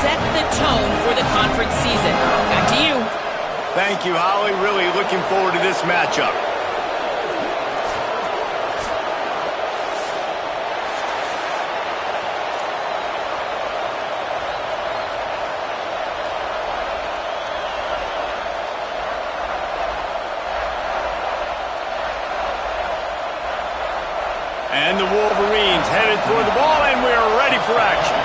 set the tone for the conference season. Back to you. Thank you, Holly. Really looking forward to this matchup. And the Wolverines headed toward the ball, and we're ready for action.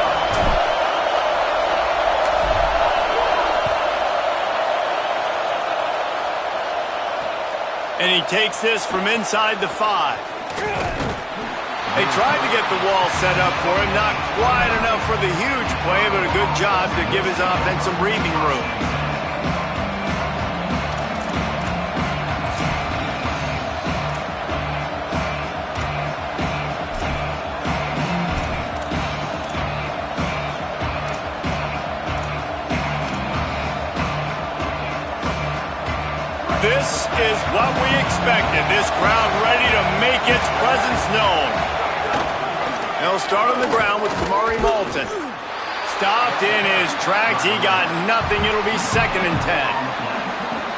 And he takes this from inside the 5. They tried to get the wall set up for him. Not quite enough for the huge play, but a good job to give his offense some breathing room. This is what we expected. This crowd ready to make its presence known. They'll start on the ground with Kamari Malton. Stopped in his tracks. He got nothing. It'll be 2nd and 10.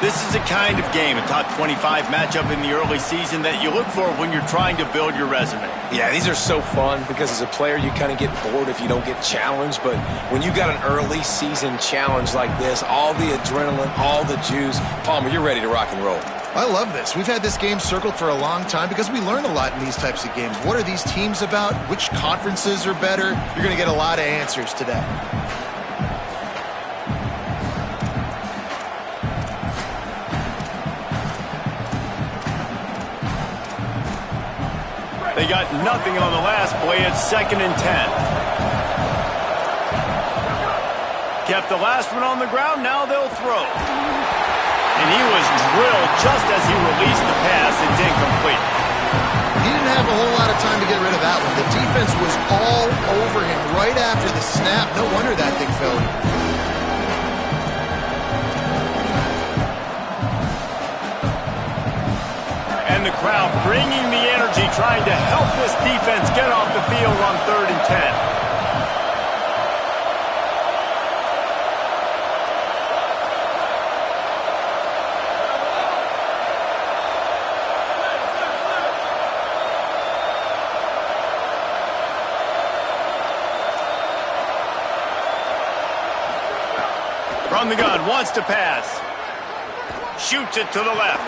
This is the kind of game, a top 25 matchup in the early season, that you look for when you're trying to build your resume. Yeah, these are so fun because as a player, you kind of get bored if you don't get challenged. But when you got an early season challenge like this, all the adrenaline, all the juice, Palmer, you're ready to rock and roll. I love this. We've had this game circled for a long time because we learn a lot in these types of games. What are these teams about? Which conferences are better? You're going to get a lot of answers today. They got nothing on the last play. It's 2nd and 10. Kept the last one on the ground. Now they'll throw. And he was drilled just as he released the pass. It's incomplete. He didn't have a whole lot of time to get rid of that one. The defense was all over him right after the snap. No wonder that thing fell. And the crowd bringing the energy, trying to help this defense get off the field on 3rd and 10. From the gun, wants to pass. Shoots it to the left.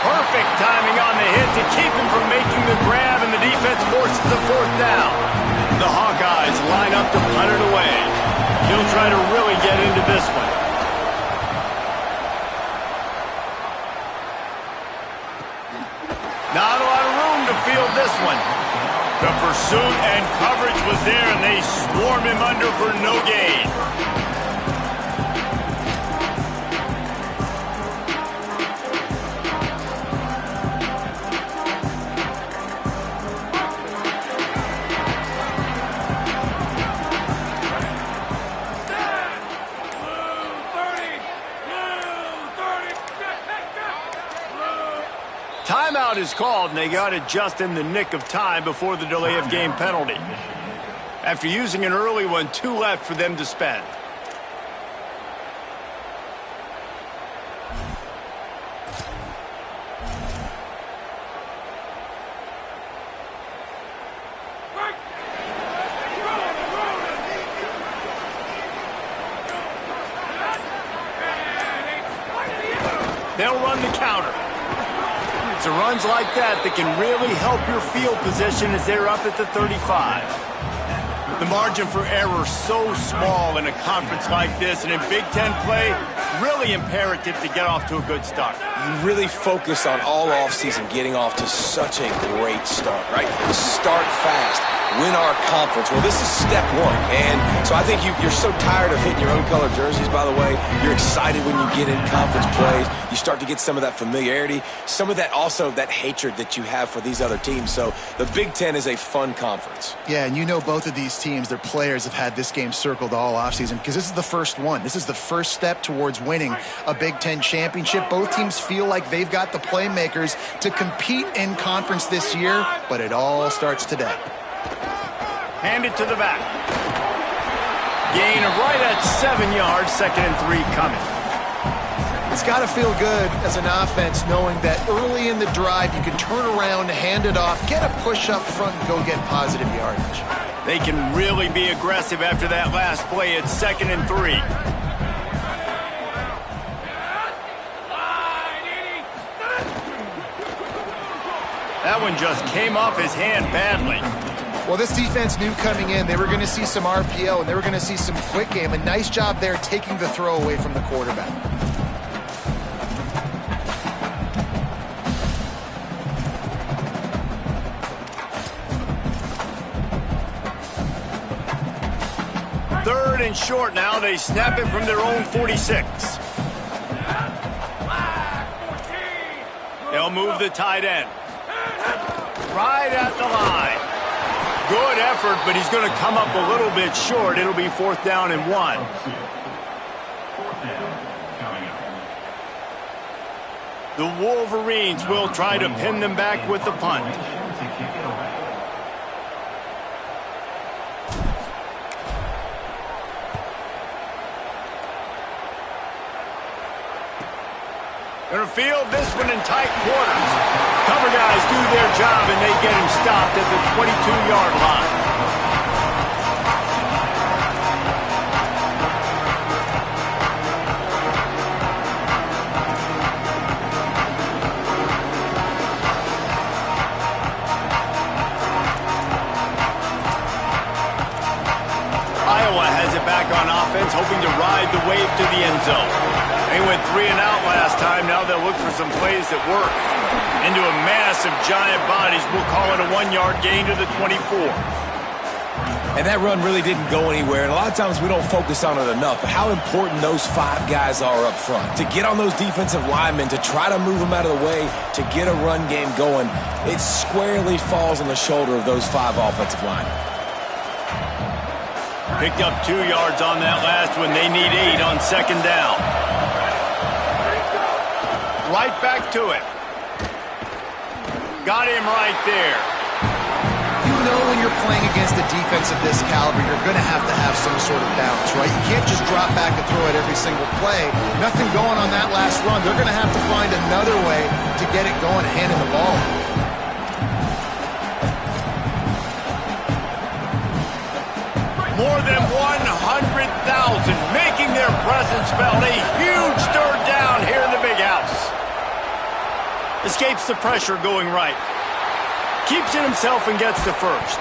Perfect timing on the hit to keep him from making the grab, and the defense forces the 4th down. The Hawkeyes line up to punt it away. He'll try to really get into this one. Not a lot of room to field this one. The pursuit and coverage was there, and they swarm him under for no gain. Timeout is called, and they got it just in the nick of time before the delay of game penalty. After using an early one, 2 left for them to spend. They'll run the counter. It's runs like that that can really help your field position as they're up at the 35. The margin for error so small in a conference like this, and in Big Ten play, really imperative to get off to a good start. You really focus on all offseason getting off to such a great start, right? Start fast. Win our conference. Well, this is step 1. And so I think you're so tired of hitting your own color jerseys, by the way. You're excited when you get in conference plays. You start to get some of that familiarity, some of that also that hatred that you have for these other teams. So the Big Ten is a fun conference. Yeah, and you know both of these teams, their players have had this game circled all offseason because this is the first one. This is the first step towards winning a Big Ten championship. Both teams feel like they've got the playmakers to compete in conference this year, but it all starts today. Hand it to the back. Gain of right at 7 yards, 2nd and 3 coming. It's got to feel good as an offense knowing that early in the drive you can turn around, hand it off, get a push up front, and go get positive yardage. They can really be aggressive after that last play. It's 2nd and 3. That one just came off his hand badly. Well, this defense knew coming in they were going to see some RPO and they were going to see some quick game. A nice job there taking the throw away from the quarterback. Third and short now. They snap it from their own 46. They'll move the tight end. Right at the line. Good effort, but he's going to come up a little bit short. It'll be 4th down and 1. The Wolverines will try to pin them back with the punt. Going to field this one in tight quarters. Cover guys do their job, and they get him stopped at the 22-yard line. Iowa has it back on offense, hoping to ride the wave to the end zone. They went 3 and out last time. Now they'll look for some plays that work. Into a mass of giant bodies. We'll call it a 1-yard gain to the 24. And that run really didn't go anywhere. And a lot of times we don't focus on it enough. But how important those 5 guys are up front. To get on those defensive linemen, to try to move them out of the way, to get a run game going, it squarely falls on the shoulder of those 5 offensive linemen. Picked up 2 yards on that last one. They need 8 on 2nd down. Right back to it. Got him right there. You know when you're playing against a defense of this caliber, you're going to have some sort of balance, right? You can't just drop back and throw it every single play. Nothing going on that last run. They're going to have to find another way to get it going and handing the ball. More than 100,000 making their presence felt. A huge 3rd down here in the big house. Escapes the pressure going right. Keeps it himself and gets the first.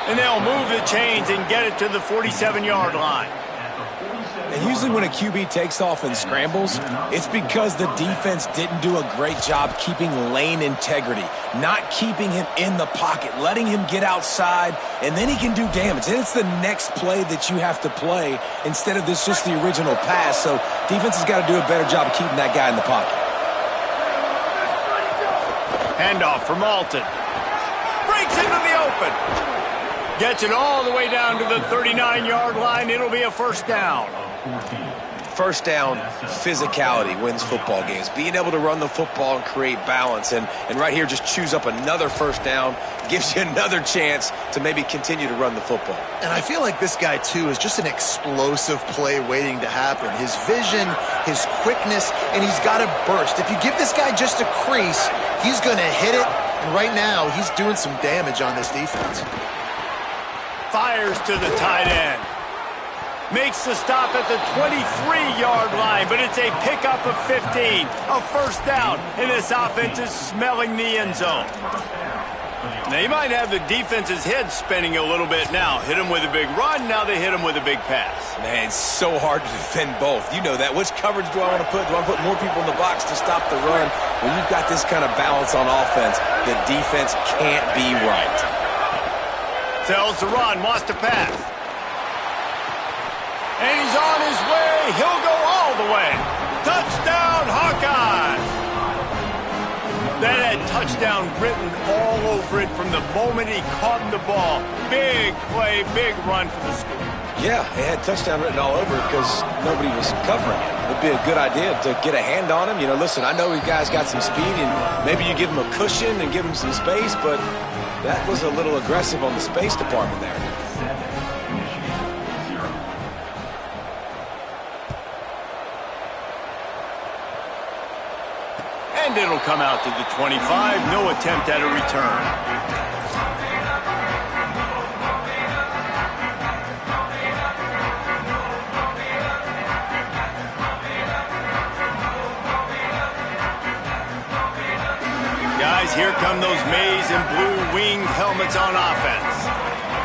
And they'll move the chains and get it to the 47-yard line. And usually when a QB takes off and scrambles, it's because the defense didn't do a great job keeping lane integrity, not keeping him in the pocket, letting him get outside, and then he can do damage. And it's the next play that you have to play instead of this just the original pass. So defense has got to do a better job of keeping that guy in the pocket. Handoff for Malton. Breaks into the open. Gets it all the way down to the 39-yard line. It'll be a 1st down. First down, physicality wins football games. Being able to run the football and create balance. And right here, just choose up another 1st down. Gives you another chance to maybe continue to run the football. And I feel like this guy, too, is just an explosive play waiting to happen. His vision, his quickness, and he's got to burst. If you give this guy just a crease, he's going to hit it. And right now, he's doing some damage on this defense. Fires to the tight end. Makes the stop at the 23-yard line, but it's a pickup of 15. A 1st down, and this offense is smelling the end zone. Now, you might have the defense's head spinning a little bit now. Hit them with a big run, now they hit them with a big pass. Man, it's so hard to defend both. You know that. Which coverage do I want to put? Do I put more people in the box to stop the run? When you've got this kind of balance on offense, the defense can't be right. Tells to run, wants to pass. And he's on his way. He'll go all the way. Touchdown, Hawkeyes! That had touchdown written all over it from the moment he caught the ball. Big play, big run for the school. Yeah, it had touchdown written all over it because nobody was covering it. It'd be a good idea to get a hand on him. You know, listen, I know you guys got some speed, and maybe you give him a cushion and give him some space, but that was a little aggressive on the space department there. it'll come out to the 25. No attempt at a return. Guys, here come those maize and blue winged helmets on offense.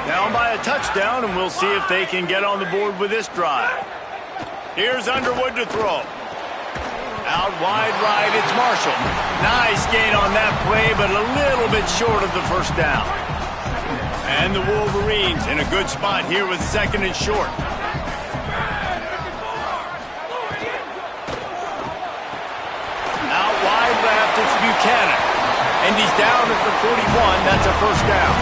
Down by a touchdown, and we'll see if they can get on the board with this drive. Here's Underwood to throw. Out wide right, it's Marshall. Nice gain on that play, but a little bit short of the first down. And the Wolverines in a good spot here with 2nd and short. Out wide left, it's Buchanan. And he's down at the 41. That's a first down.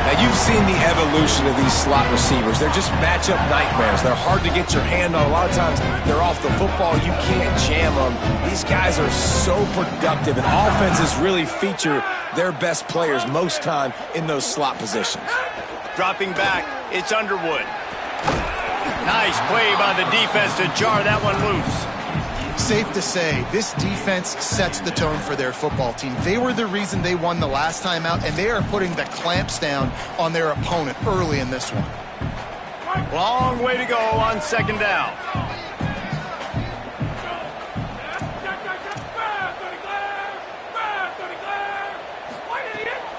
Now, you've seen the evolution of these slot receivers. They're just matchup nightmares. They're hard to get your hand on. A lot of times, they're off the football. You can't jam them. These guys are so productive, and offenses really feature their best players most time in those slot positions. Dropping back, it's Underwood. Nice play by the defense to jar that one loose. Safe to say, this defense sets the tone for their football team. They were the reason they won the last time out, and they are putting the clamps down on their opponent early in this one. Long way to go on 2nd down.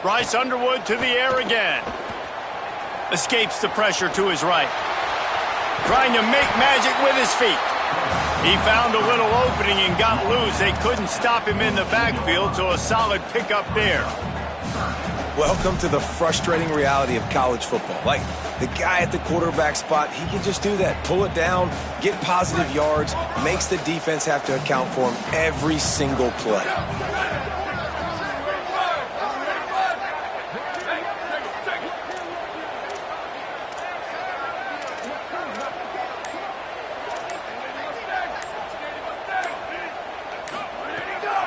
Bryce Underwood to the air again. Escapes the pressure to his right. Trying to make magic with his feet. He found a little opening and got loose. They couldn't stop him in the backfield, so a solid pickup there. Welcome to the frustrating reality of college football. Like, the guy at the quarterback spot, he can just do that. Pull it down, get positive yards, makes the defense have to account for him every single play.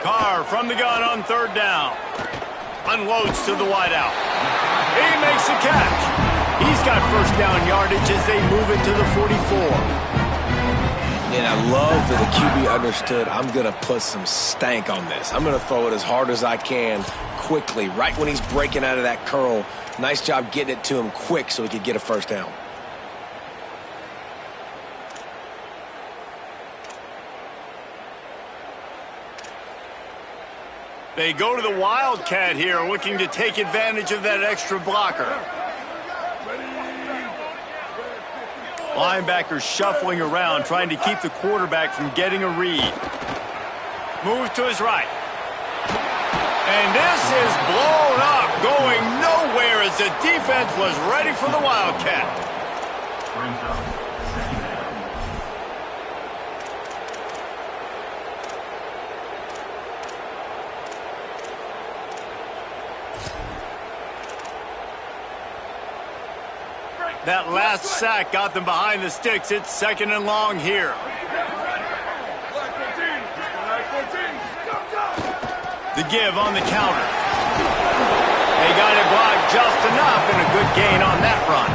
Carr from the gun on 3rd down. Unloads to the wideout. He makes the catch. He's got first down yardage as they move it to the 44. And I love that the QB understood, I'm going to put some stank on this. I'm going to throw it as hard as I can quickly, right when he's breaking out of that curl. Nice job getting it to him quick so he could get a first down. They go to the Wildcat here, looking to take advantage of that extra blocker. Linebackers shuffling around, trying to keep the quarterback from getting a read. Moves to his right. And this is blown up, going nowhere as the defense was ready for the Wildcat. That last sack got them behind the sticks. It's 2nd and long here. The give on the counter. They got it blocked just enough, and a good gain on that run.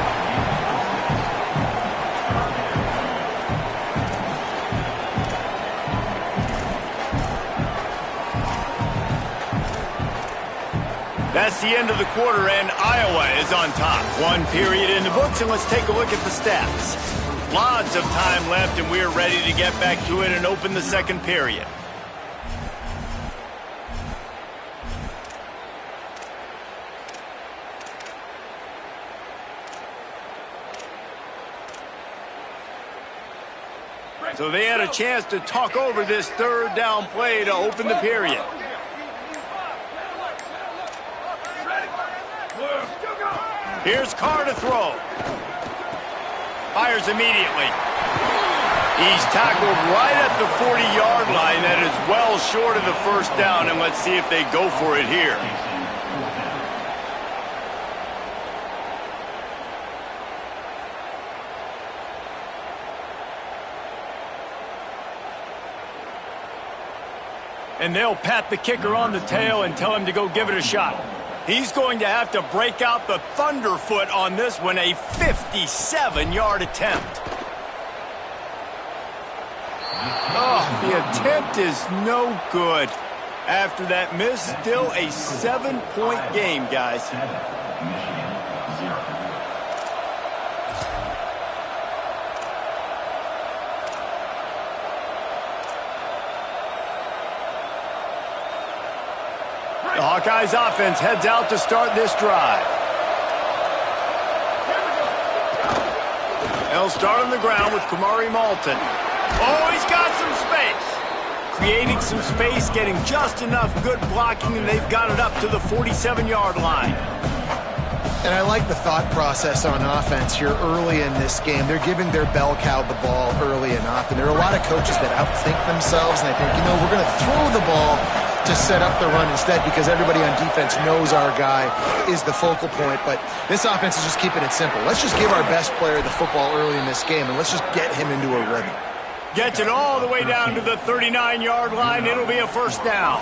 That's the end of the quarter, and Iowa is on top. 1 period in the books, and let's take a look at the stats. Lots of time left, and we're ready to get back to it and open the 2nd period. So they had a chance to talk over this 3rd down play to open the period. Here's Carr to throw. Fires immediately. He's tackled right at the 40-yard line. That is well short of the first down, and let's see if they go for it here. And they'll pat the kicker on the tail and tell him to go give it a shot. He's going to have to break out the thunderfoot on this one, a 57-yard attempt. Oh, The attempt is no good. After that miss, still a 7-point game, guys. The Hawkeyes offense heads out to start this drive. They'll start on the ground with Kamari Malton. Oh, he's got some space. Creating some space, getting just enough good blocking, and they've got it up to the 47-yard line. And I like the thought process on offense here early in this game. They're giving their bell cow the ball early and often. There are a lot of coaches that outthink themselves, and they think, we're going to throw the ball to set up the run instead because everybody on defense knows our guy is the focal point. But this offense is just keeping it simple. Let's just give our best player the football early in this game, and let's just get him into a rhythm. Gets it all the way down to the 39-yard line. It'll be a first down.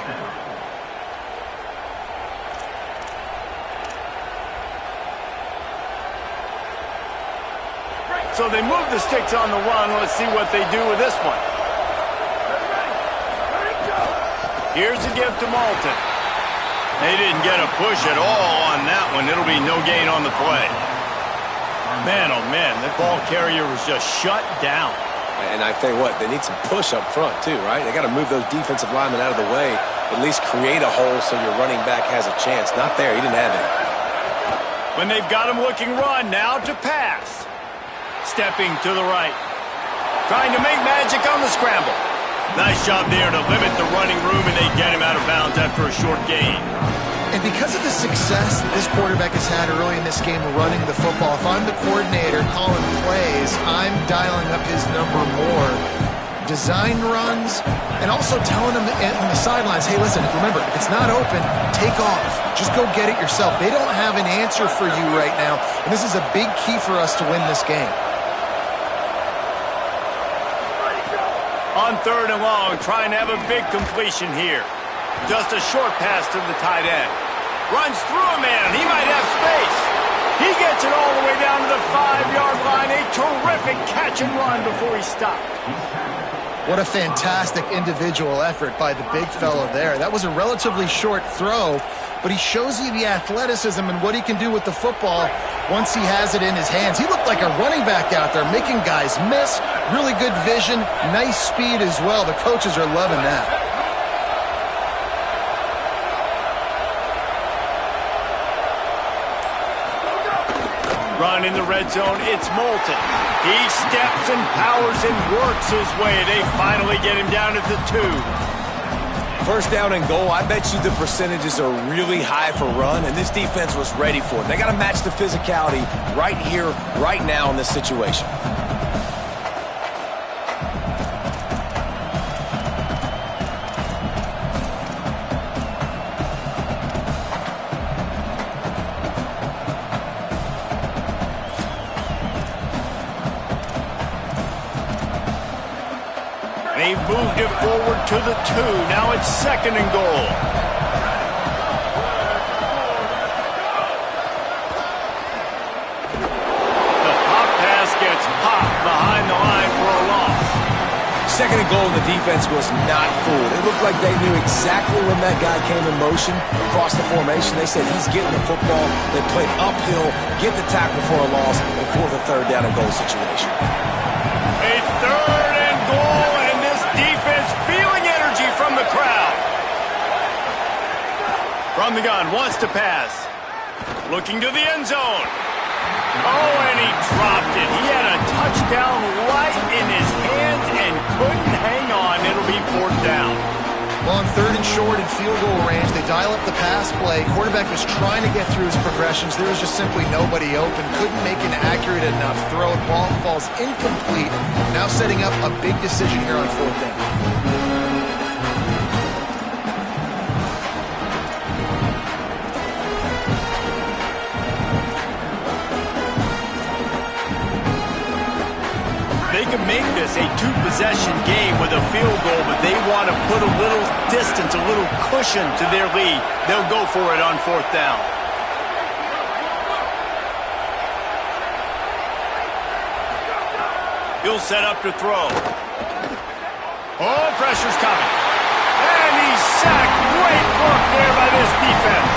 So they move the sticks on the run. Let's see what they do with this one. Here's a give to Malton. They didn't get a push at all on that one. It'll be no gain on the play. Man, oh man, that ball carrier was just shut down. And I tell you what, they need some push up front too, right? They got to move those defensive linemen out of the way, at least create a hole so your running back has a chance. Not there, he didn't have it. When they've got him looking run, now to pass. Stepping to the right. Trying to make magic on the scramble. Nice job there to limit the running room, and they get him out of bounds after a short gain. And because of the success that this quarterback has had early in this game running the football, if I'm the coordinator calling plays, I'm dialing up his number more. Design runs, and also telling him on the sidelines, hey, listen, remember, if it's not open, take off. Just go get it yourself. They don't have an answer for you right now, and this is a big key for us to win this game. On third and long, trying to have a big completion here. Just a short pass to the tight end. Runs through a man. He might have space. He gets it all the way down to the 5-yard line. A terrific catch and run before he stopped. What a fantastic individual effort by the big fellow there. That was a relatively short throw, but he shows you the athleticism and what he can do with the football once he has it in his hands. He looked like a running back out there, making guys miss. Really good vision, nice speed as well. The coaches are loving that. Run in the red zone, it's Malton. He steps and powers and works his way. They finally get him down at the 2. First down and goal, I bet you the percentages are really high for run, and this defense was ready for it. They got to match the physicality right here, right now in this situation. They've moved it forward to the 2. Now it's second and goal. The pop pass gets popped behind the line for a loss. Second and goal, and the defense was not fooled. It looked like they knew exactly when that guy came in motion across the formation. They said he's getting the football. They played uphill, get the tackle for a loss, and for the third down and goal situation. A third and goal, and this defense feeling energy from the crowd. From the gun, wants to pass. Looking to the end zone. Oh, and he dropped it. He had a touchdown right in his hands and couldn't hang on. It'll be fourth down. Well, on third and short and field goal range, they dial up the pass play. Quarterback was trying to get through his progressions. There was just simply nobody open. Couldn't make an accurate enough throw. Ball falls incomplete. Now setting up a big decision here on fourth down. They can make this a two-possession game with a field goal, but they want to put a little distance, a little cushion to their lead. They'll go for it on fourth down. He'll set up to throw. Oh, pressure's coming. And he's sacked. Great work there by this defense.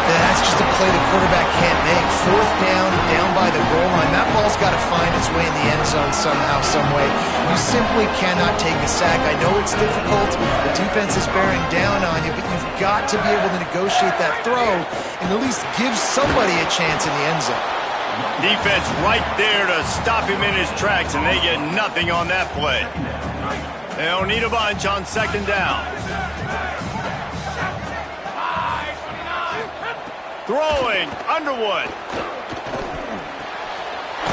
That's just a play the quarterback can't make. Fourth down, down by the goal line. That ball's got to find its way in the end zone somehow, some way. You simply cannot take a sack. I know it's difficult. The defense is bearing down on you, but you've got to be able to negotiate that throw and at least give somebody a chance in the end zone. Defense right there to stop him in his tracks, and they get nothing on that play. They don't need a bunch on second down. Throwing, Underwood.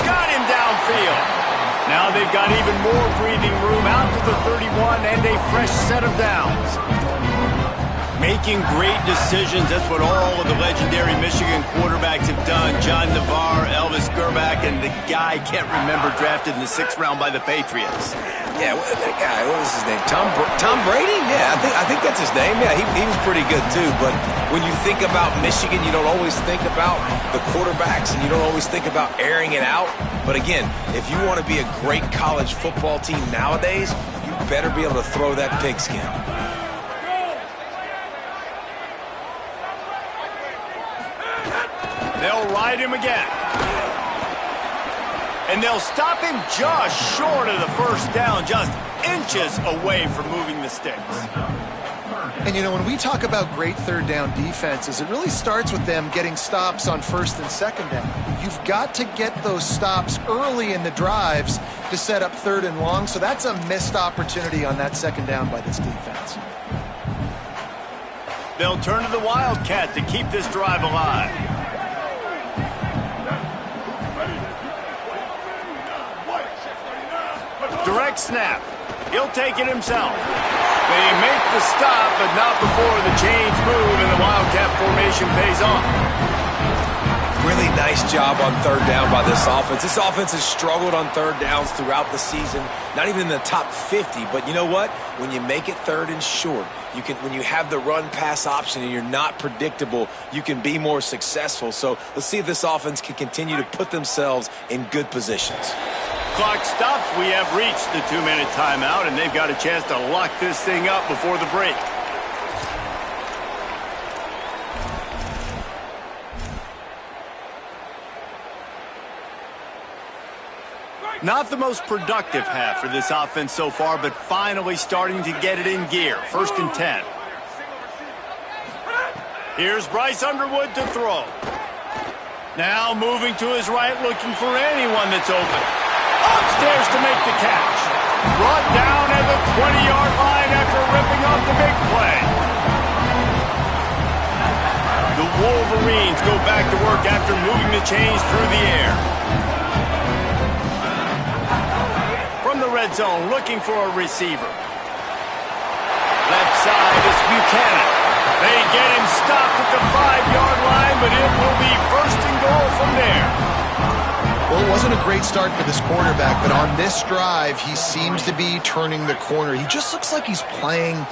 Got him downfield. Now they've got even more breathing room out to the 31 and a fresh set of downs. Making great decisions, that's what all of the legendary Michigan quarterbacks have done. John Navarre, Elvis Grbac, and the guy I can't remember drafted in the 6th round by the Patriots. Yeah, that guy, what was his name? Tom Brady? Yeah, I think that's his name. Yeah, he was pretty good too. But when you think about Michigan, you don't always think about the quarterbacks, and you don't always think about airing it out. But again, if you want to be a great college football team nowadays, you better be able to throw that pigskin. They'll ride him again. And they'll stop him just short of the first down, just inches away from moving the sticks. And, you know, when we talk about great third down defenses, it really starts with them getting stops on first and second down. You've got to get those stops early in the drives to set up third and long, so that's a missed opportunity on that second down by this defense. They'll turn to the Wildcat to keep this drive alive. Direct snap. He'll take it himself. They make the stop, but not before the chains move and the Wildcat formation pays off. Really nice job on third down by this offense. This offense has struggled on third downs throughout the season. Not even in the top 50, but you know what? When you make it third and short, when you have the run-pass option and you're not predictable, you can be more successful. So let's see if this offense can continue to put themselves in good positions. Clock stops. We have reached the 2-minute timeout, and they've got a chance to lock this thing up before the break. Not the most productive half for this offense so far, but finally starting to get it in gear. 1st and 10. Here's Bryce Underwood to throw. Now moving to his right, looking for anyone that's open. Upstairs to make the catch. Brought down at the 20-yard line after ripping off the big play. The Wolverines go back to work after moving the chains through the air. From the red zone, looking for a receiver. Left side is Buchanan. They get him stopped at the 5-yard line, but it will be 1st and goal from there. Well, it wasn't a great start for this quarterback, but on this drive, he seems to be turning the corner. He just looks like he's playing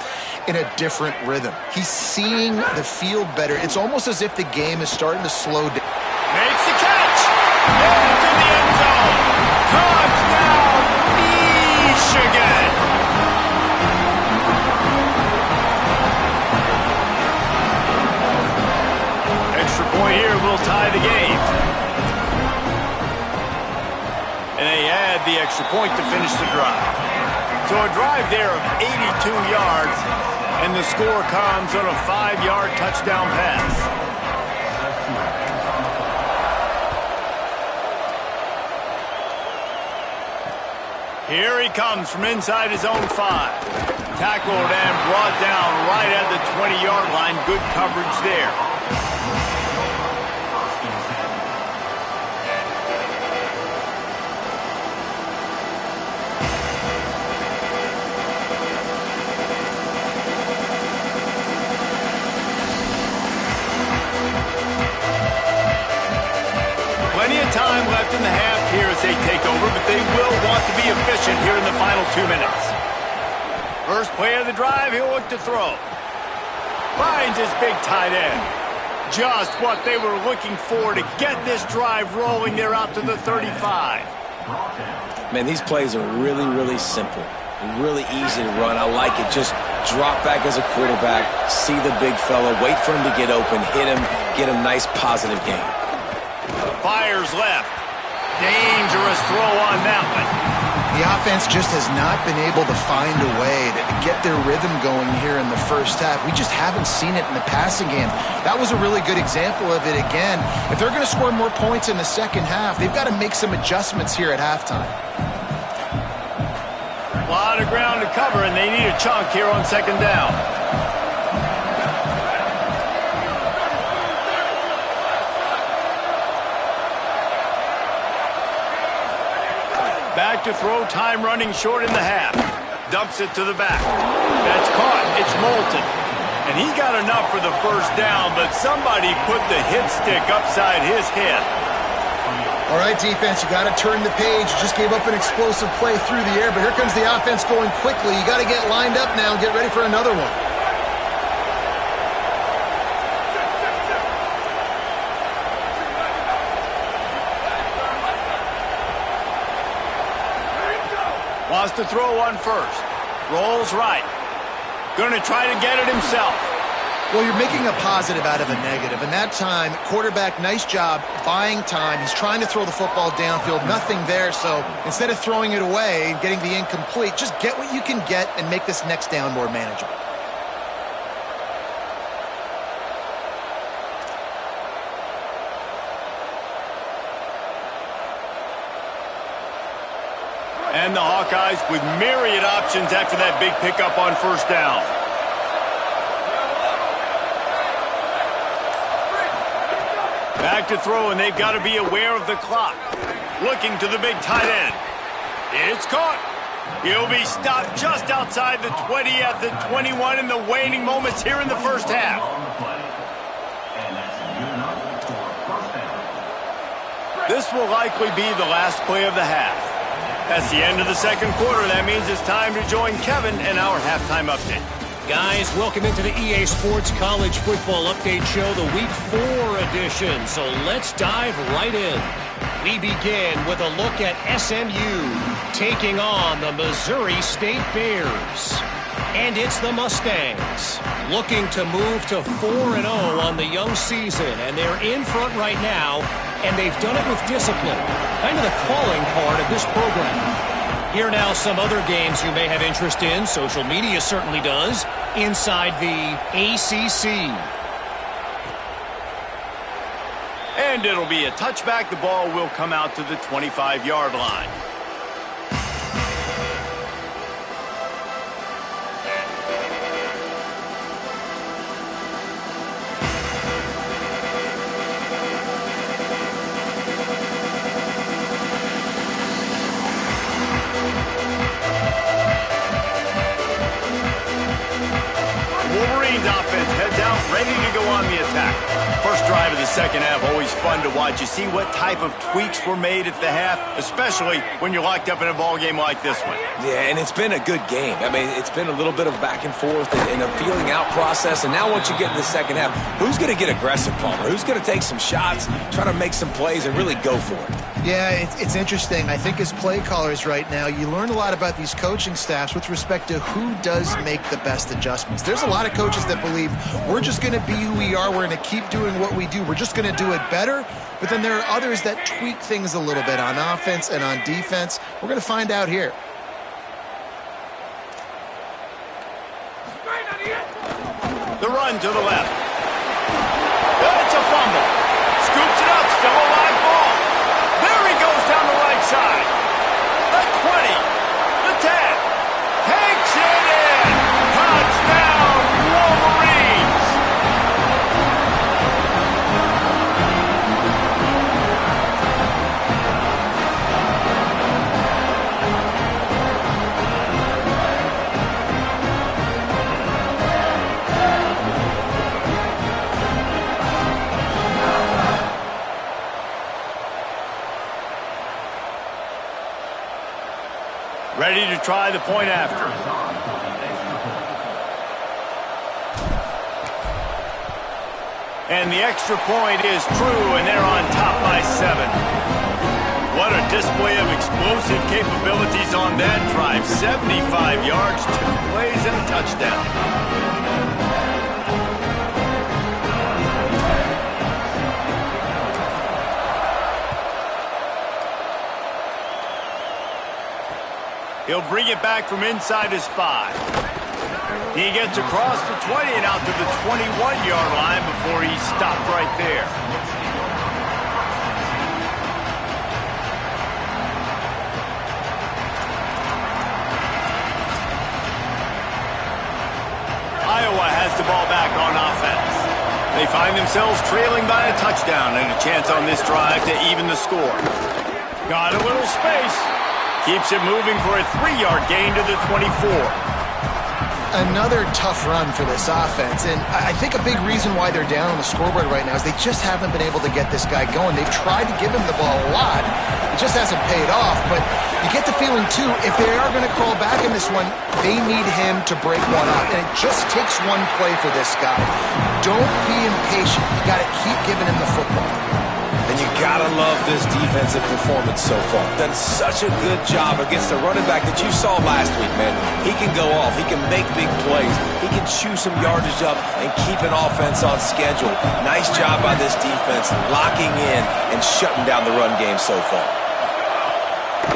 in a different rhythm. He's seeing the field better. It's almost as if the game is starting to slow down. Makes the catch. Into the end zone. Touchdown, Michigan. Extra point here will tie the game. And they add the extra point to finish the drive. So a drive there of 82 yards, and the score comes on a 5-yard touchdown pass. Here he comes from inside his own 5. Tackled and brought down right at the 20-yard line. Good coverage there. Plenty of time left in the half here as they take over, but they will want to be efficient here in the final 2 minutes. First play of the drive, he'll look to throw. Finds his big tight end. Just what they were looking for to get this drive rolling. They're out to the 35. Man, these plays are really, really simple. Really easy to run. I like it. Just drop back as a quarterback, see the big fella, wait for him to get open, hit him, get a nice positive gain. Fires left. Dangerous throw on that one. The offense just has not been able to find a way to get their rhythm going here in the first half. We just haven't seen it in the passing game. That was a really good example of it again. If they're going to score more points in the second half, they've got to make some adjustments here at halftime. A lot of ground to cover, and they need a chunk here on second down. Back to throw, time running short in the half. Dumps it to the back. That's caught. It's Moulton. And he got enough for the first down, but somebody put the hit stick upside his head. All right, defense, you got to turn the page. You just gave up an explosive play through the air, but here comes the offense going quickly. You got to get lined up now and get ready for another one. Wants to throw one first. Rolls right. Going to try to get it himself. Well, you're making a positive out of a negative. And that time, quarterback, nice job buying time. He's trying to throw the football downfield. Nothing there. So instead of throwing it away and getting the incomplete, just get what you can get and make this next down more manageable. And the Hawkeyes with myriad options after that big pickup on first down. Back to throw, and they've got to be aware of the clock. Looking to the big tight end. It's caught. He'll be stopped just outside the 20 at the 21 in the waning moments here in the first half. This will likely be the last play of the half. That's the end of the second quarter. That means it's time to join Kevin in our halftime update. Guys, welcome into the EA Sports College Football Update Show, the Week 4 edition. So let's dive right in. We begin with a look at SMU taking on the Missouri State Bears. And it's the Mustangs looking to move to 4-0 on the young season. And they're in front right now, and they've done it with discipline. Kind of the calling card of this program. Here now some other games you may have interest in. Social media certainly does. Inside the ACC. And it'll be a touchback. The ball will come out to the 25-yard line. Offense heads out, ready to go on the attack. First drive of the second half, always fun to watch. You see what type of tweaks were made at the half, especially when you're locked up in a ball game like this one. Yeah, and it's been a good game. I mean, it's been a little bit of back and forth and a feeling out process. And now once you get in the second half, who's going to get aggressive, Palmer? Who's going to take some shots, try to make some plays, and really go for it? Yeah, it's interesting. I think as play callers right now, you learn a lot about these coaching staffs with respect to who does make the best adjustments. There's a lot of coaches that believe we're just going to be who we are. We're going to keep doing what we do. We're just going to do it better. But then there are others that tweak things a little bit on offense and on defense. We're going to find out here. The run to the left. It's a fumble. Scoops it up. Still a live ball. There he goes down the right side. The 20. The 10. Takes it in. Touchdown, Wolverines. Ready to try the point after. And the extra point is true, and they're on top by 7. What a display of explosive capabilities on that drive. 75 yards, 2 plays, and a touchdown. He'll bring it back from inside his 5. He gets across the 20 and out to the 21-yard line before he's stopped right there. Iowa has the ball back on offense. They find themselves trailing by a touchdown and a chance on this drive to even the score. Got a little space. Keeps it moving for a 3-yard gain to the 24. Another tough run for this offense, and I think a big reason why they're down on the scoreboard right now is they just haven't been able to get this guy going. They've tried to give him the ball a lot. It just hasn't paid off, but you get the feeling, too, if they are going to crawl back in this one, they need him to break one up, and it just takes one play for this guy. Don't be impatient. You got to keep giving him the football. And you gotta love this defensive performance so far. Done such a good job against the running back that you saw last week, man. He can go off. He can make big plays. He can chew some yardage up and keep an offense on schedule. Nice job by this defense locking in and shutting down the run game so far.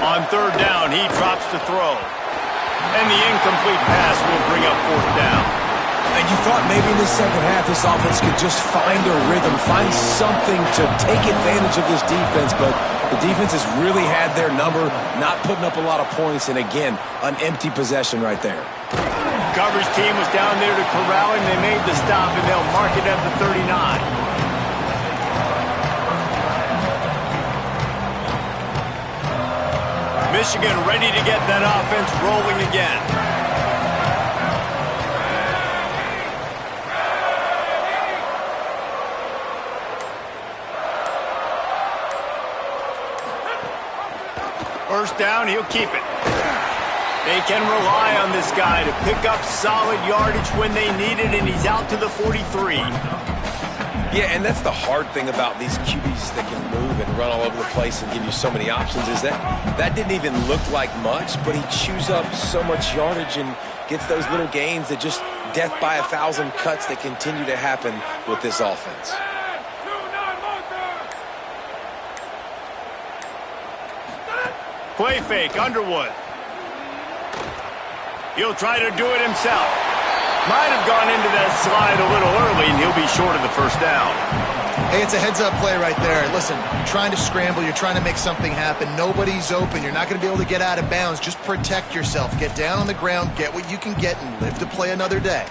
On 3rd down, he drops to throw. And the incomplete pass will bring up 4th down. And you thought maybe in the second half this offense could just find a rhythm, find something to take advantage of this defense, but the defense has really had their number, not putting up a lot of points, and again, an empty possession right there. Coverage team was down there to corral him. They made the stop, and they'll mark it at the 39. Michigan ready to get that offense rolling again. First down, he'll keep it. They can rely on this guy to pick up solid yardage when they need it, and he's out to the 43. Yeah, and that's the hard thing about these QBs that can move and run all over the place and give you so many options is that didn't even look like much, but he chews up so much yardage and gets those little gains that just death by 1,000 cuts that continue to happen with this offense. Play fake, Underwood. He'll try to do it himself. Might have gone into that slide a little early, and he'll be short of the first down. Hey, it's a heads-up play right there. Listen, you're trying to scramble. You're trying to make something happen. Nobody's open. You're not going to be able to get out of bounds. Just protect yourself. Get down on the ground, get what you can get, and live to play another day.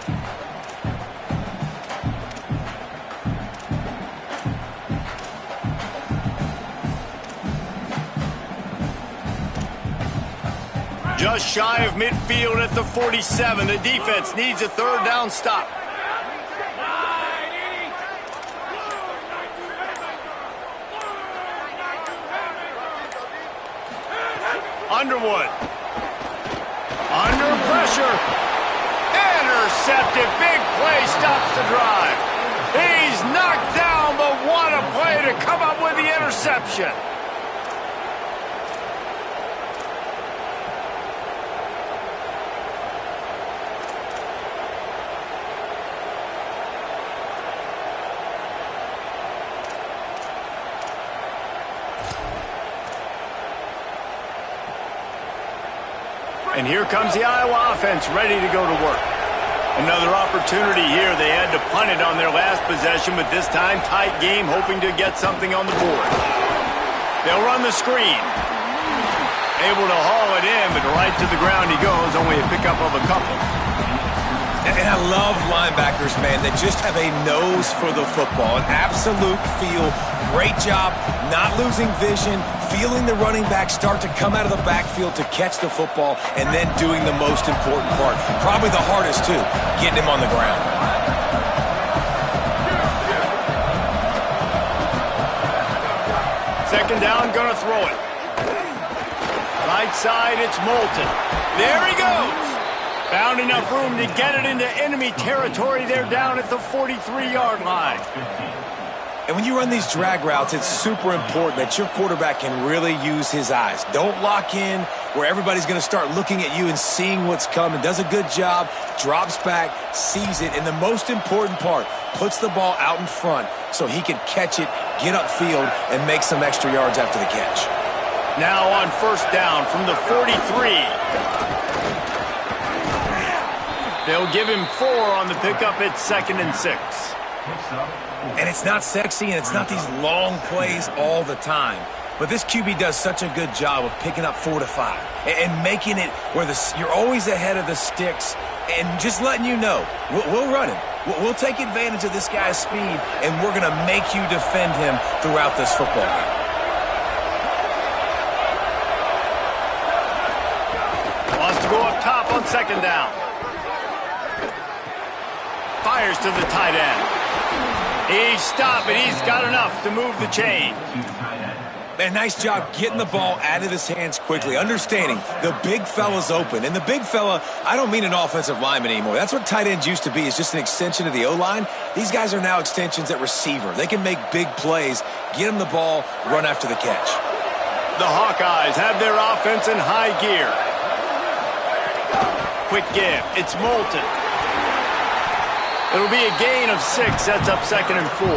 Just shy of midfield at the 47. The defense needs a 3rd down stop. Underwood. Under pressure. Intercepted. Big play stops the drive. He's knocked down, but what a play to come up with the interception. And here comes the Iowa offense ready to go to work. Another opportunity here. They had to punt it on their last possession, but this time tight game, hoping to get something on the board. They'll run the screen. Able to haul it in, but right to the ground he goes, only a pickup of a couple. And I love linebackers, man, that just have a nose for the football, an absolute feel. Great job not losing vision, feeling the running back start to come out of the backfield to catch the football, and then doing the most important part. Probably the hardest, too, getting him on the ground. Second down, gonna throw it. Right side, it's Moulton. There he goes. Found enough room to get it into enemy territory. They're down at the 43-yard line. And when you run these drag routes, it's super important that your quarterback can really use his eyes. Don't lock in where everybody's going to start looking at you and seeing what's coming. Does a good job, drops back, sees it, and the most important part, puts the ball out in front so he can catch it, get upfield, and make some extra yards after the catch. Now on first down from the 43. They'll give him 4 on the pickup at 2nd and 6. And it's not sexy, and it's not these long plays all the time. But this QB does such a good job of picking up 4 to 5 and making it where you're always ahead of the sticks and just letting you know, we'll run him. We'll take advantage of this guy's speed, and we're going to make you defend him throughout this football game. Wants to go up top on 2nd down. Fires to the tight end. He's stopped, and he's got enough to move the chain. Man, nice job getting the ball out of his hands quickly, understanding the big fella's open. And the big fella, I don't mean an offensive lineman anymore. That's what tight ends used to be, is just an extension of the O-line. These guys are now extensions at receiver. They can make big plays, get him the ball, run after the catch. The Hawkeyes have their offense in high gear. Quick give. It's Moulton. It'll be a gain of 6. Sets up 2nd and 4.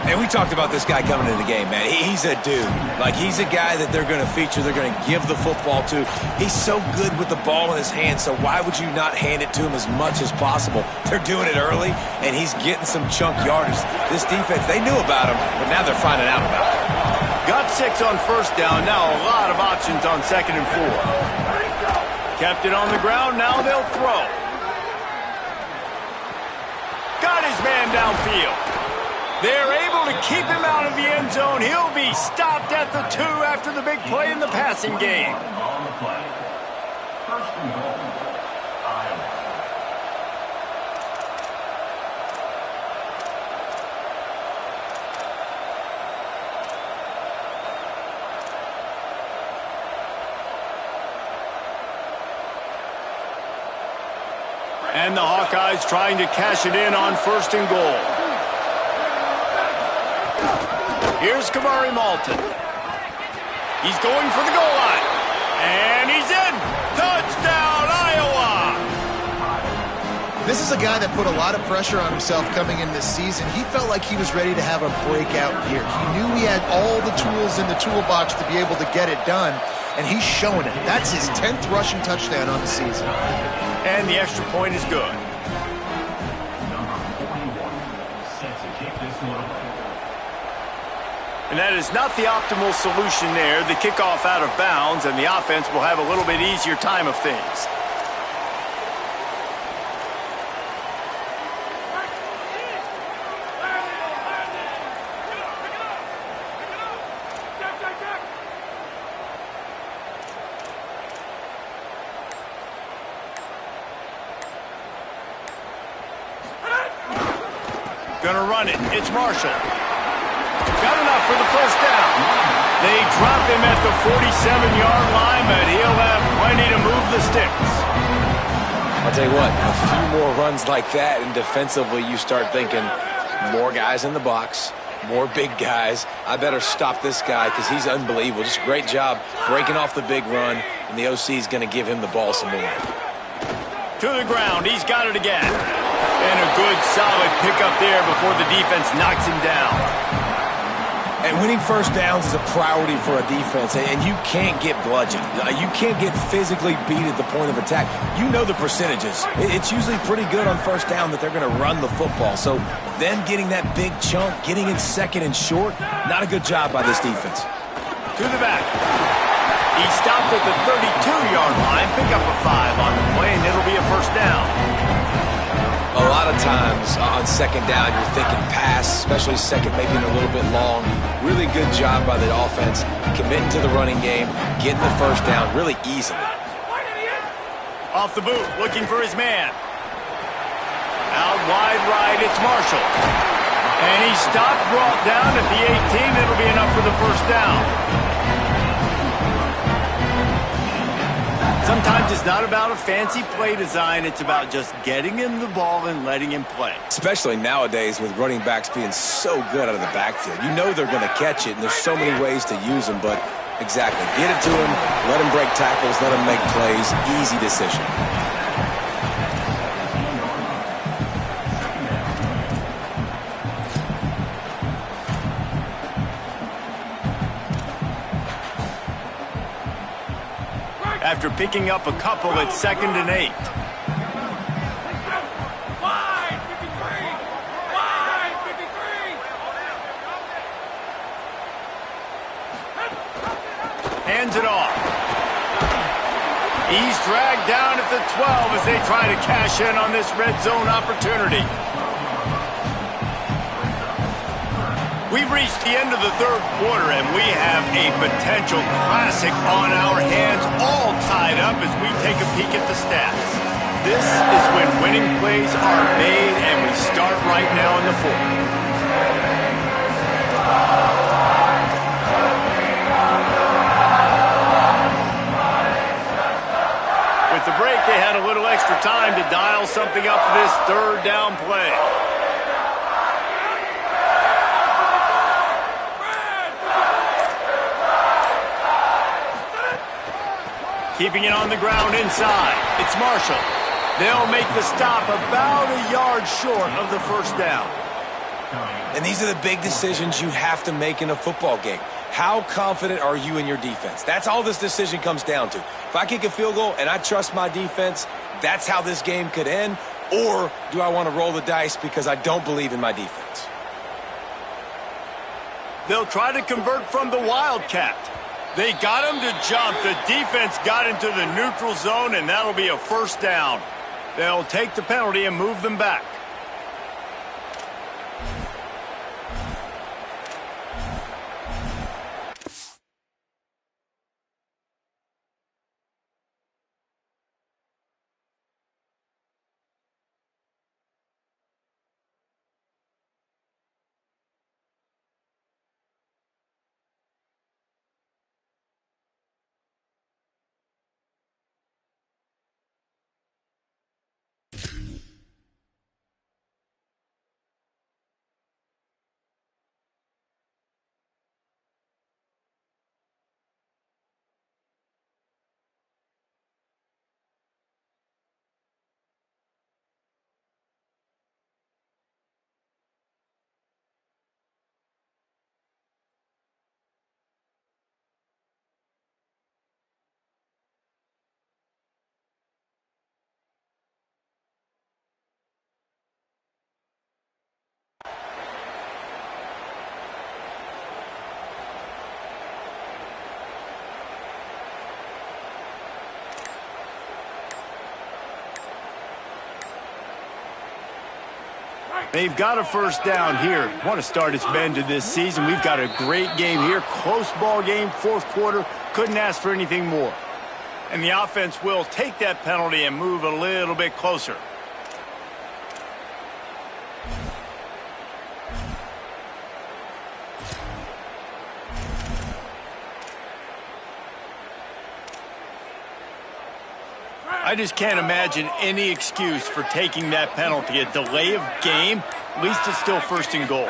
And we talked about this guy coming into the game, man. He's a dude. Like, he's a guy that they're going to feature, they're going to give the football to. He's so good with the ball in his hand, so why would you not hand it to him as much as possible? They're doing it early, and he's getting some chunk yardage. This defense, they knew about him, but now they're finding out about him. Got 6 on first down. Now a lot of options on 2nd and 4. Kept it on the ground. Now they'll throw. Got his man downfield. They're able to keep him out of the end zone. He'll be stopped at the 2 after the big play in the passing game. And the Hawkeyes trying to cash it in on 1st and goal. Here's Kamari Malton. He's going for the goal line. And he's in. Touchdown, Iowa! This is a guy that put a lot of pressure on himself coming in this season. He felt like he was ready to have a breakout year. He knew he had all the tools in the toolbox to be able to get it done, and he's showing it. That's his 10th rushing touchdown on the season. And the extra point is good. And that is not the optimal solution there. The kickoff out of bounds, and the offense will have a little bit easier time of things. Gonna run it. It's Marshall. Got enough for the first down. They drop him at the 47-yard line, but he'll have plenty to move the sticks. I'll tell you what, a few more runs like that, and defensively you start thinking, more guys in the box, more big guys. I better stop this guy because he's unbelievable. Just a great job breaking off the big run, and the OC is going to give him the ball some more. To the ground. He's got it again. And a good, solid pickup there before the defense knocks him down. And winning first downs is a priority for a defense, and you can't get bludgeoned. You can't get physically beat at the point of attack. You know the percentages. It's usually pretty good on first down that they're going to run the football. So them getting that big chunk, getting in 2nd and short, not a good job by this defense. To the back. He stopped at the 32-yard line. Pick up a 5 on the play, and it'll be a first down. A lot of times on 2nd down, you're thinking pass, especially 2nd, maybe a little bit long. Really good job by the offense, committing to the running game, getting the first down really easily. Off the boot, looking for his man. Out wide right, it's Marshall. And he stopped, brought down at the 18. It'll be enough for the first down. Sometimes it's not about a fancy play design. It's about just getting him the ball and letting him play. Especially nowadays with running backs being so good out of the backfield. You know they're going to catch it, and there's so many ways to use them, but exactly. Get it to him, let him break tackles, let him make plays. Easy decision. After picking up a couple, it's 2nd and 8. Hands it off. He's dragged down at the 12 as they try to cash in on this red zone opportunity. We've reached the end of the 3rd quarter, and we have a potential classic on our hands, all tied up as we take a peek at the stats. This is when winning plays are made, and we start right now in the 4th. With the break, they had a little extra time to dial something up for this 3rd down play. Keeping it on the ground inside. It's Marshall. They'll make the stop about a yard short of the 1st down. And these are the big decisions you have to make in a football game. How confident are you in your defense? That's all this decision comes down to. If I kick a field goal and I trust my defense, that's how this game could end. Or do I want to roll the dice because I don't believe in my defense? They'll try to convert from the Wildcat. They got him to jump. The defense got into the neutral zone, and that'll be a 1st down. They'll take the penalty and move them back. They've got a 1st down here. Want to start its bend to this season. We've got a great game here. Close ball game, 4th quarter. Couldn't ask for anything more. And the offense will take that penalty and move a little bit closer. I just can't imagine any excuse for taking that penalty. A delay of game, at least it's still 1st and goal.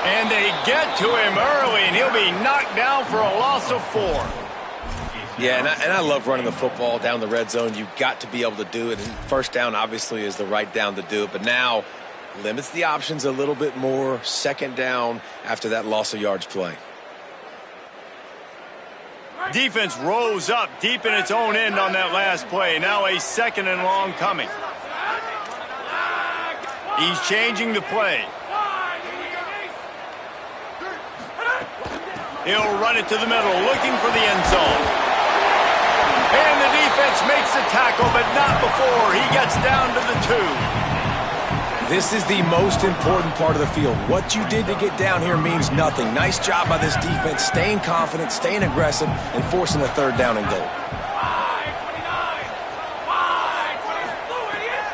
And they get to him early, and he'll be knocked down for a loss of 4. Yeah, and I love running the football down the red zone. You've got to be able to do it. And 1st down, obviously, is the right down to do it. But now limits the options a little bit more. 2nd down after that loss of yards play. Defense rose up deep in its own end on that last play. Now a 2nd and long coming. He's changing the play. He'll run it to the middle, looking for the end zone. And the defense makes the tackle, but not before he gets down to the 2. This is the most important part of the field. What you did to get down here means nothing. Nice job by this defense, staying confident, staying aggressive, and forcing a 3rd down and goal.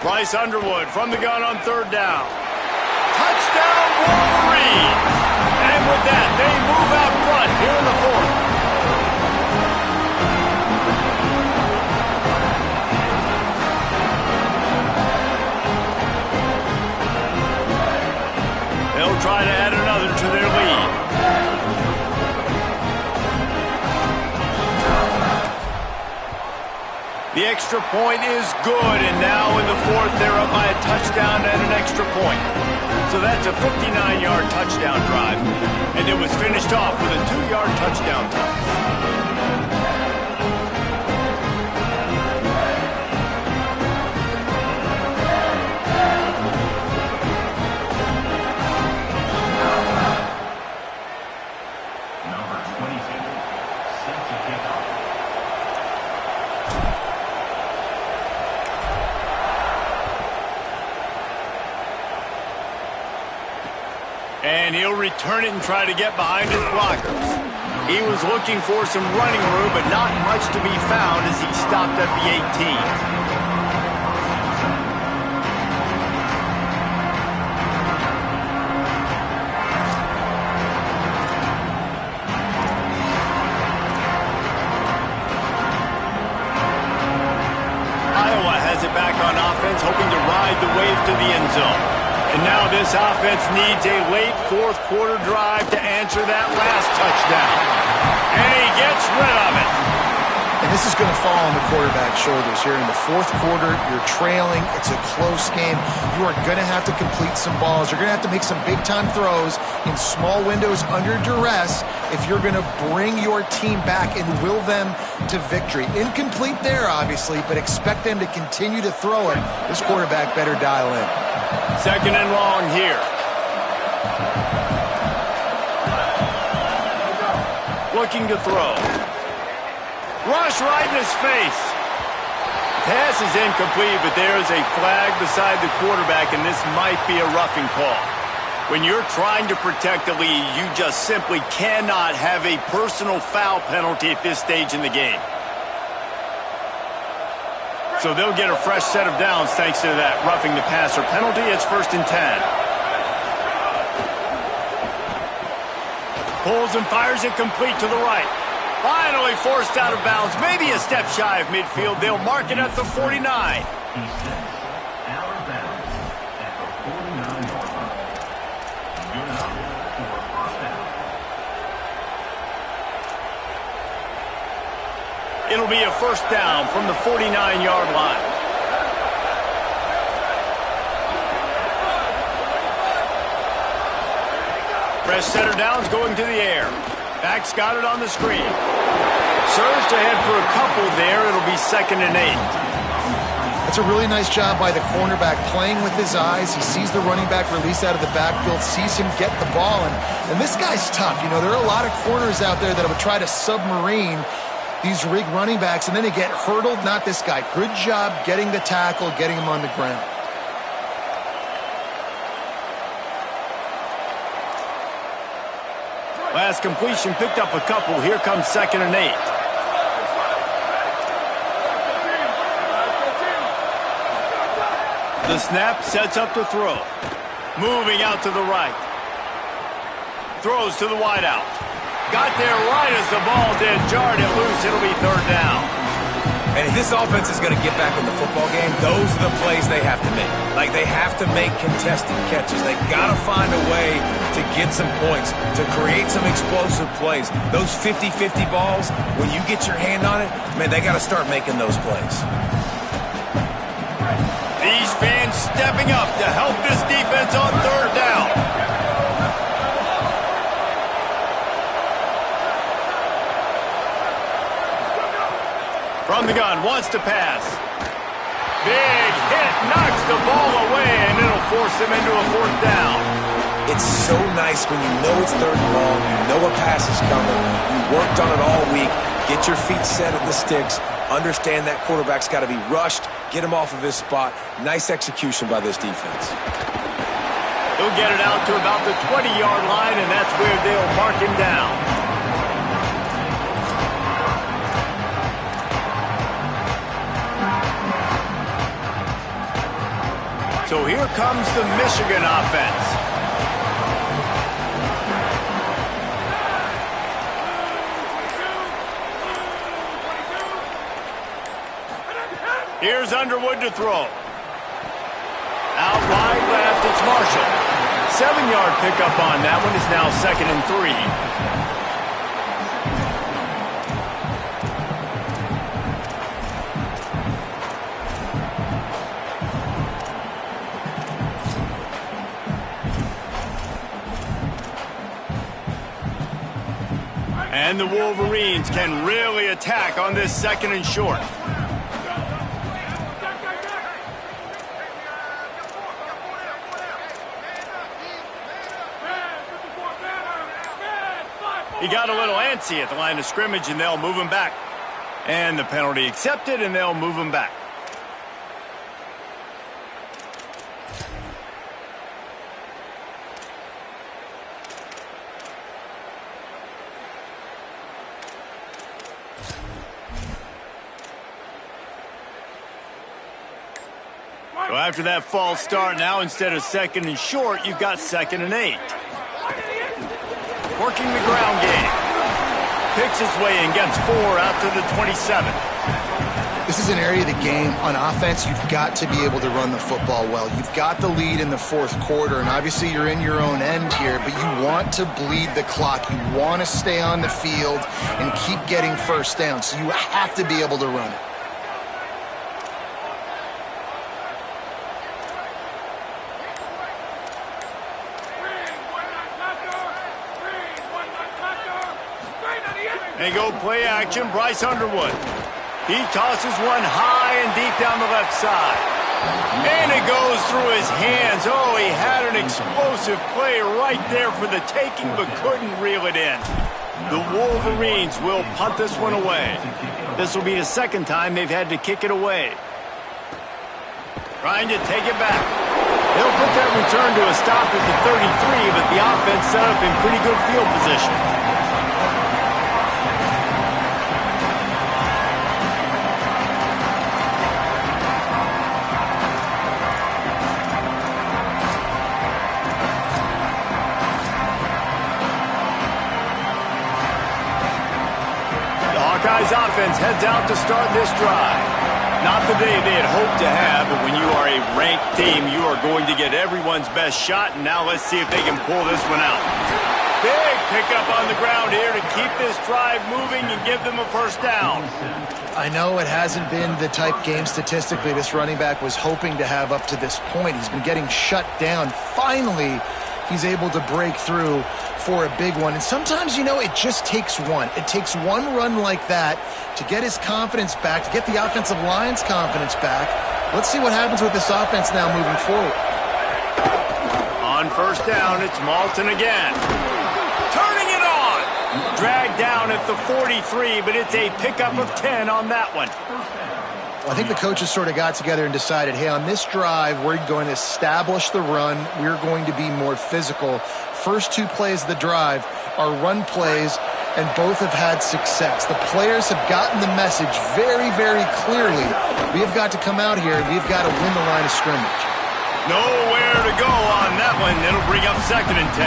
Bryce Underwood from the gun on 3rd down. Touchdown, Wolverines! And with that, they move out front here in the 4th. They'll try to add another to their lead. The extra point is good, and now in the fourth, they're up by a touchdown and an extra point. So that's a 59-yard touchdown drive, and it was finished off with a 2-yard touchdown toss. And he'll return it and try to get behind his blockers. He was looking for some running room, but not much to be found as he stopped at the 18. Back on offense, hoping to ride the wave to the end zone. And now this offense needs a late fourth quarter drive to answer that last touchdown. And he gets rid of it. And this is going to fall on the quarterback's shoulders here. In the fourth quarter, you're trailing. It's a close game. You are going to have to complete some balls. You're going to have to make some big-time throws in small windows under duress if you're going to bring your team back and will them to victory. Incomplete there, obviously, but expect them to continue to throw it. This quarterback better dial in. Second and long here. Looking to throw. Rush right in his face. Pass is incomplete, but there is a flag beside the quarterback, and this might be a roughing call. When you're trying to protect the lead, you just simply cannot have a personal foul penalty at this stage in the game. So they'll get a fresh set of downs thanks to that roughing the passer penalty. It's 1st and 10. Pulls and fires it complete to the right. Finally forced out of bounds, maybe a step shy of midfield. They'll mark it at the 49. It'll be a first down from the 49-yard line. Fresh set of downs going to the air. Back's got it on the screen. Surged ahead for a couple there. It'll be 2nd and 8. That's a really nice job by the cornerback playing with his eyes. He sees the running back release out of the backfield, sees him get the ball. And this guy's tough. You know, there are a lot of corners out there that would try to submarine these rig running backs, and then they get hurdled. Not this guy. Good job getting the tackle, getting him on the ground. Last completion picked up a couple. Here comes 2nd and 8. The snap sets up to throw. Moving out to the right. Throws to the wideout. Got there right as the ball did. Jarred it loose. It'll be 3rd down. And if this offense is going to get back in the football game, those are the plays they have to make. Like, they have to make contested catches. They got to find a way to get some points, to create some explosive plays. Those 50-50 balls, when you get your hand on it, man, they got to start making those plays. These fans stepping up to help this defense on 3rd down. From the gun, wants to pass. Big hit, knocks the ball away, and it'll force him into a 4th down. It's so nice when you know it's 3rd and long, you know a pass is coming, you worked on it all week, get your feet set at the sticks, understand that quarterback's got to be rushed, get him off of his spot. Nice execution by this defense. He'll get it out to about the 20-yard line, and that's where they'll mark him down. So here comes the Michigan offense. Here's Underwood to throw. Out wide left, it's Marshall. 7-yard pickup on that one. Is now 2nd and 3. And the Wolverines can really attack on this 2nd and short. He got a little antsy at the line of scrimmage, and they'll move him back. And the penalty accepted, and they'll move him back. So after that false start, now instead of 2nd and short, you've got 2nd and 8. Working the ground game. Picks his way and gets 4 out to the 27. This is an area of the game on offense you've got to be able to run the football well. You've got the lead in the 4th quarter, and obviously you're in your own end here, but you want to bleed the clock. You want to stay on the field and keep getting first down, so you have to be able to run it. They go play action, Bryce Underwood. He tosses one high and deep down the left side. And it goes through his hands. Oh, he had an explosive play right there for the taking, but couldn't reel it in. The Wolverines will punt this one away. This will be the 2nd time they've had to kick it away. Trying to take it back. They'll put that return to a stop at the 33, but the offense set up in pretty good field position. Hawkeyes offense heads out to start this drive. Not the day they had hoped to have, but when you are a ranked team, you are going to get everyone's best shot, and now let's see if they can pull this one out. Big pickup on the ground here to keep this drive moving and give them a first down. I know it hasn't been the type game statistically this running back was hoping to have up to this point. He's been getting shut down. Finally, he's able to break through for a big one. And sometimes, you know, it just takes one. It takes one run like that to get his confidence back, to get the offensive line's confidence back. Let's see what happens with this offense now moving forward. On first down, it's Malton again. Turning it on. Dragged down at the 43, but it's a pickup of 10 on that one. I think the coaches sort of got together and decided, hey, on this drive, we're going to establish the run. We're going to be more physical. First 2 plays of the drive are run plays, and both have had success. The players have gotten the message very, very clearly. We have got to come out here, and we've got to win the line of scrimmage. Nowhere to go on that one. It'll bring up 2nd and 10.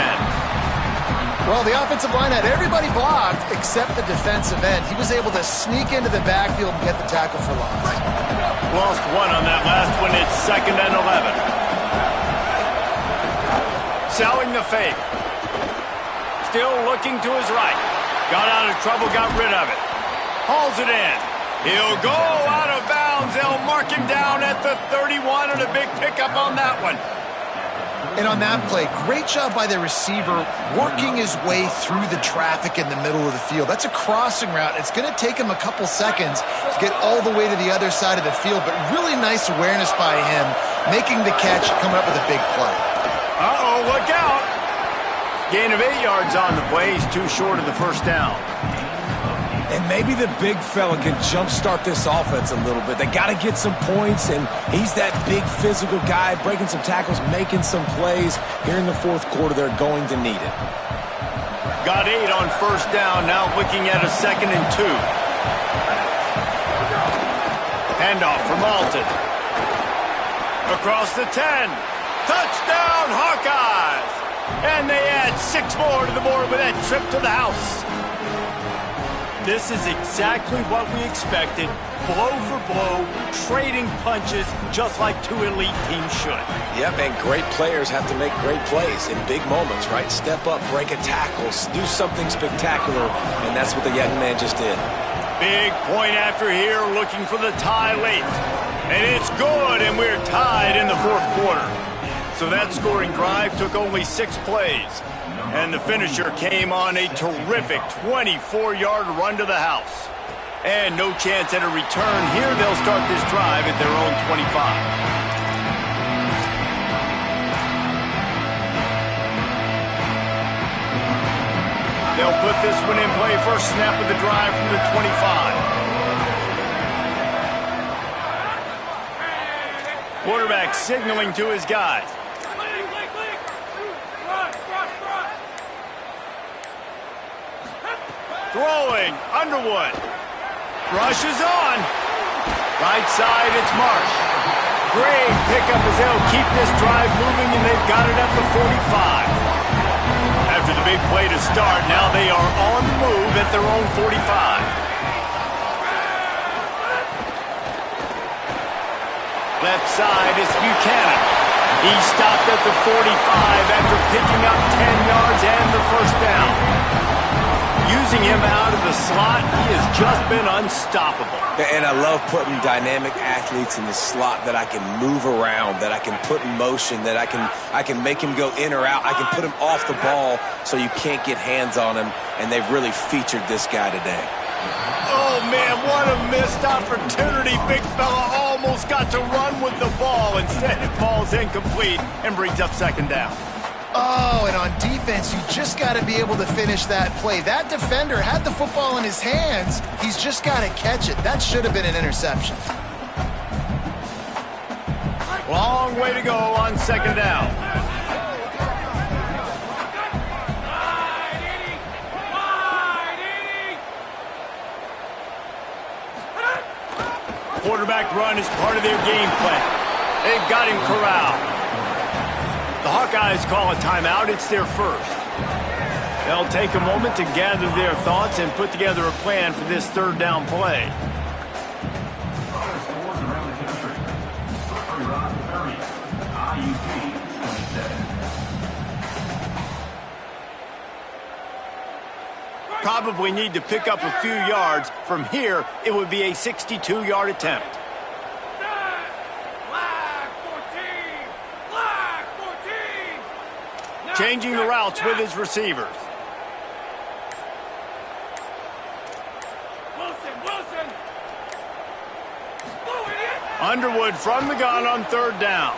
Well, the offensive line had everybody blocked except the defensive end. He was able to sneak into the backfield and get the tackle for loss. Lost one on that last one. It's 2nd and 11. Selling the fake. Still looking to his right. Got out of trouble, got rid of it. Hauls it in. He'll go out of bounds. They'll mark him down at the 31 and a big pickup on that one. And on that play, great job by the receiver working his way through the traffic in the middle of the field. That's a crossing route. It's going to take him a couple seconds to get all the way to the other side of the field, but really nice awareness by him, making the catch, coming up with a big play. Uh-oh, look out. Gain of 8 yards on the play. He's too short of the first down. And maybe the big fella can jumpstart this offense a little bit. They got to get some points, and he's that big physical guy, breaking some tackles, making some plays. Here in the 4th quarter, they're going to need it. Got 8 on first down, now looking at a 2nd and 2. Handoff for Malton. Across the 10. Touchdown, Hawkeyes! And they add 6 more to the board with that trip to the house. This is exactly what we expected. Blow for blow, trading punches, just like two elite teams should. Yep, and great players have to make great plays in big moments, right? Step up, break a tackle, do something spectacular, and that's what the young man just did. Big point after here, looking for the tie late. And it's good, and we're tied in the fourth quarter. So that scoring drive took only 6 plays. And the finisher came on a terrific 24-yard run to the house. And no chance at a return here. They'll start this drive at their own 25. They'll put this one in play. First snap of the drive from the 25. Quarterback signaling to his guys. Throwing, Underwood. Rush is on. Right side, it's Marsh. Great pickup as they'll keep this drive moving, and they've got it at the 45. After the big play to start, now they are on the move at their own 45. Left side is Buchanan. He stopped at the 45 after picking up 10 yards and the first down. Using him out of the slot, he has just been unstoppable. And I love putting dynamic athletes in the slot that I can move around, that I can put in motion, that I can make him go in or out. I can put him off the ball so you can't get hands on him, and they've really featured this guy today. Oh, man, what a missed opportunity. Big fella almost got to run with the ball. Instead, it falls incomplete and brings up second down. Oh, and on defense, you just got to be able to finish that play. That defender had the football in his hands. He's just got to catch it. That should have been an interception. Long way to go on second down. Quarterback run is part of their game plan. They've got him corralled. The Hawkeyes call a timeout. It's their first. They'll take a moment to gather their thoughts and put together a plan for this third down play. Probably need to pick up a few yards. From here, it would be a 62-yard attempt. Changing the routes with his receivers. Underwood from the gun on third down.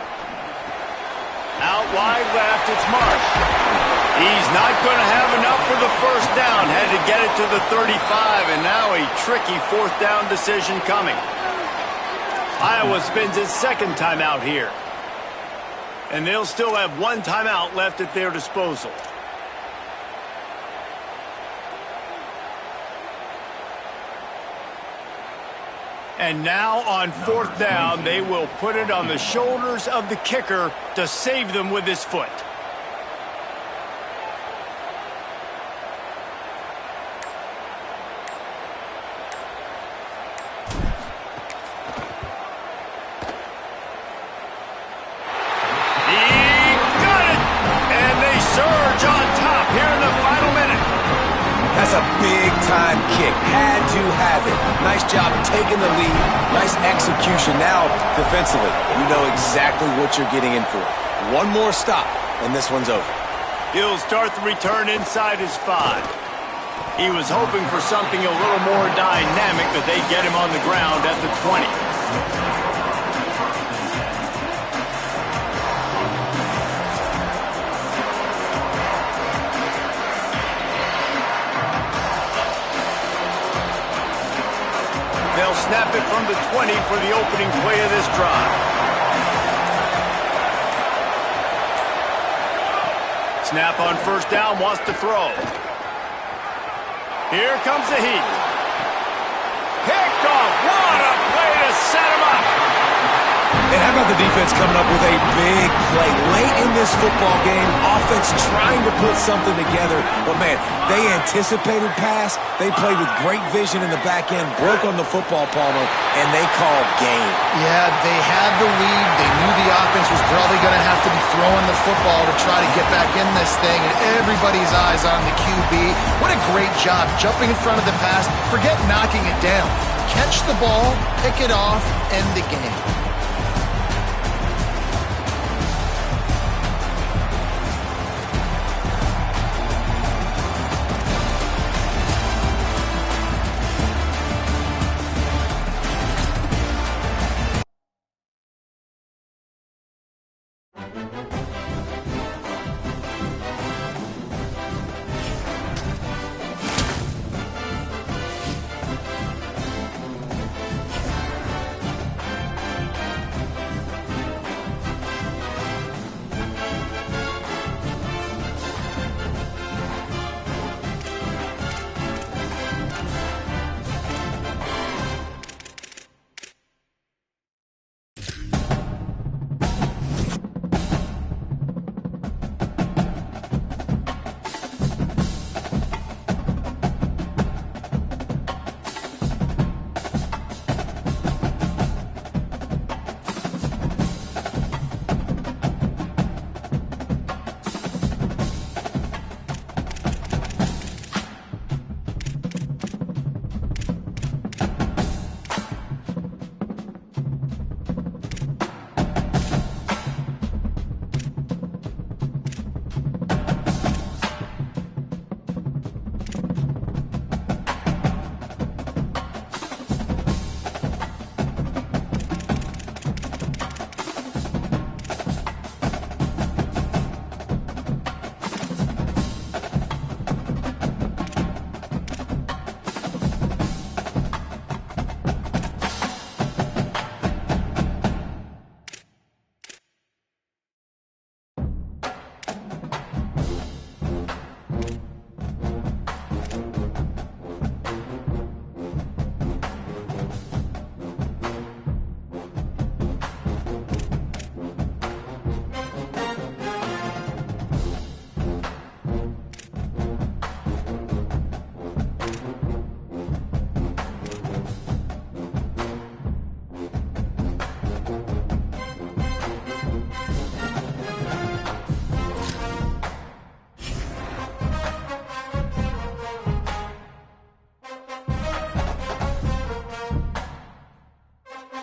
Out wide left, it's Marsh. He's not going to have enough for the first down. Had to get it to the 35, and now a tricky fourth down decision coming. Iowa spends its second timeout here. And they'll still have one timeout left at their disposal. And now on fourth down, they will put it on the shoulders of the kicker to save them with his foot. That's a big-time kick. Had to have it. Nice job taking the lead. Nice execution. Now, defensively, you know exactly what you're getting in for. One more stop, and this one's over. He'll start the return inside his 5. He was hoping for something a little more dynamic, but they get him on the ground at the 20. They'll snap it from the 20 for the opening play of this drive. Snap on first down, wants to throw. Here comes the heat. Picked off. What a play to set him up. And how about the defense coming up with a big play late in this football game? Offense trying to put something together. But, man, they anticipated pass. They played with great vision in the back end, broke on the football, Palmer, and they called game. Yeah, they had the lead. They knew the offense was probably going to have to be throwing the football to try to get back in this thing, and everybody's eyes on the QB. What a great job jumping in front of the pass. Forget knocking it down. Catch the ball, pick it off, end the game.